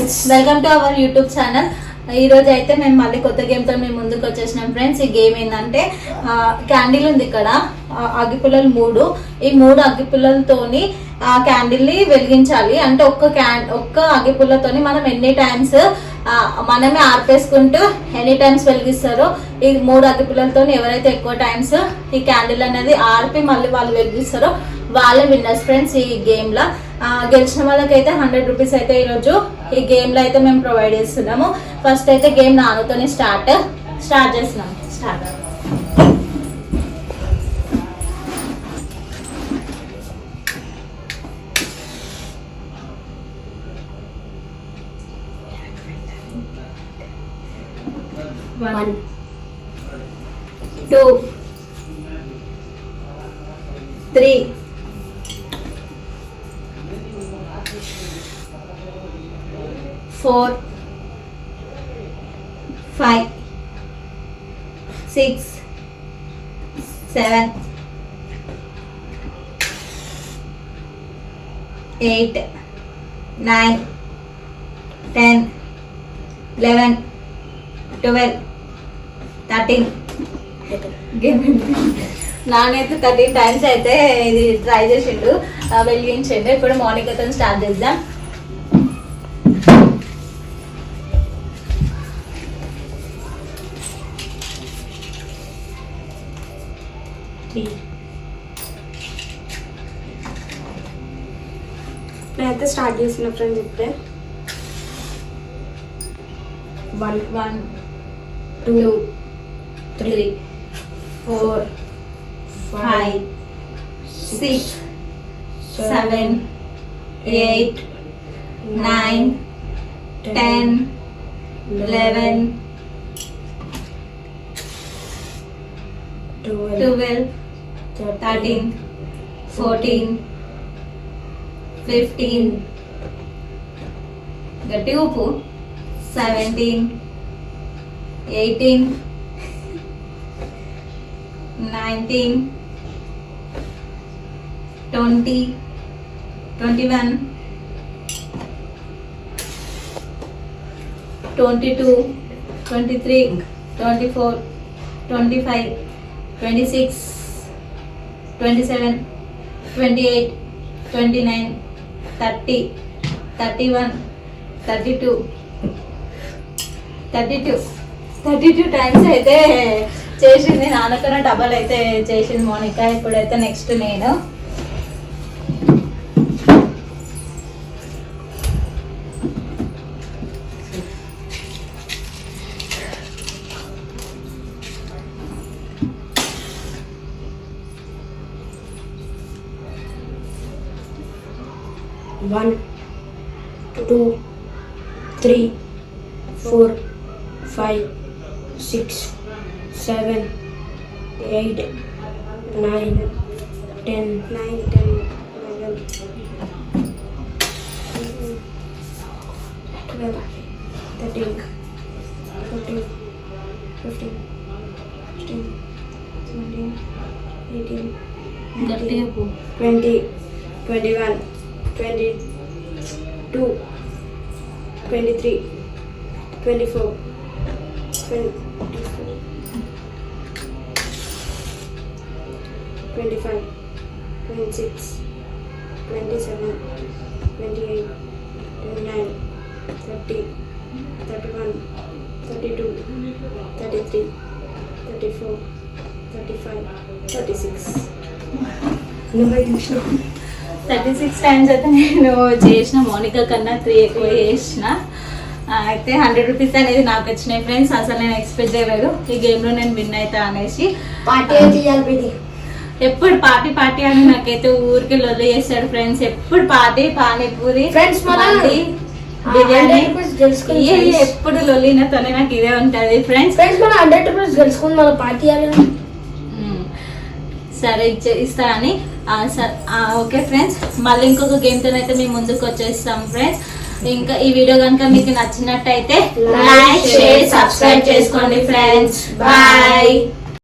Friends, welcome to our YouTube channel. ఈ రోజు అయితే మేము మళ్ళీ కొత్త గేమ్ తో మేము ముందుకు వచ్చేసినాం ఫ్రెండ్స్. ఈ గేమ్ ఏంటంటే క్యాండిల్ ఉంది ఇక్కడ, అగ్గిపుల్లలు 3. ఈ 3 అగ్గిపుల్లలతోని ఆ క్యాండిల్ ని వెలిగించాలి. అంటే ఒక్క అగ్గిపుల్లతోని మనం ఎన్ని టైమ్స్ మనమే ఆర్పేసుకుంటూ ఎనీ టైమ్స్ వెలిగిస్తారో, ఈ 3 అగ్గిపుల్లలతో ఎవరైతే ఎక్కువ టైమ్స్ ఈ క్యాండిల్ అనేది ఆర్పి మళ్ళీ వాళ్ళు వెలిగిస్తారో వాళ్ళే విన్నర్స్ ఫ్రెండ్స్. ఈ గేమ్ లో గెలిచిన వాళ్ళకైతే 100 రూపీస్ అయితే ఈరోజు ఈ గేమ్ లో అయితే మేము ప్రొవైడ్ చేస్తున్నాము. ఫస్ట్ అయితే గేమ్ నానుతోనే స్టార్ట్ చేస్తున్నాం. స్టార్ట్ 1 2 3 4 5 6 7 8 9 10 11 12 13 నానైతే 13 టైమ్స్ అయితే ఇది ట్రై చేసిండు, వెలిగించండు. ఇప్పుడు మౌనికతో స్టార్ట్ చేద్దాం. నేనైతే స్టార్ట్ చేసిన ఫ్రెండ్స్ ఇప్పుడే. 1 2 3 4 5 6 7 8 9 10 11 12 13 14 15 గట్టి ఊపు 17 18 19 20 21 22 23 24 25 26 27 28 29 30 31 32 టైమ్స్ అయితే చేసింది. నాన్నకన్నా డబల్ అయితే చేసింది మౌనిక. ఇప్పుడైతే నెక్స్ట్ నేను. One, 2, 3, 4, 5, 6, 7, 8, 9, 10, 11, 12, 13, 14, 15, 16, 17, 18, 19, 20, 21, 22, 23, 24, 25, 26, 27, 28, 29, 30, 31, 32, 33, 34, 35, 36. 36 టైమ్స్ అయితే నేను చేసిన. మౌనిక కన్నా 3 ఎక్కువ చేసిన. అయితే 100 రూపీస్ అనేది నాకు వచ్చినాయి ఫ్రెండ్స్. అసలు నేను ఎక్స్పెక్ట్ చేయలేదు ఈ గేమ్లో నేను విన్ అవుతా అనేసి. ఎప్పుడు పార్టీ అని నాకైతే ఊరికి లొల్లి చేస్తాడు ఫ్రెండ్స్. ఎప్పుడు పానీపూరి బిర్యానీ ఎప్పుడు లొల్లినతోనే నాకు ఇదే ఉంటది ఫ్రెండ్స్. సరే ఇస్తా అని. ఓకే ఫ్రెండ్స్, మళ్ళీ ఇంకొక గేమ్తో అయితే మేము ముందుకు వచ్చేస్తాం ఫ్రెండ్స్. ఇంకా ఈ వీడియో కనుక మీకు నచ్చినట్టయితే లైక్ షేర్ సబ్స్క్రైబ్ చేసుకోండి ఫ్రెండ్స్. బాయ్.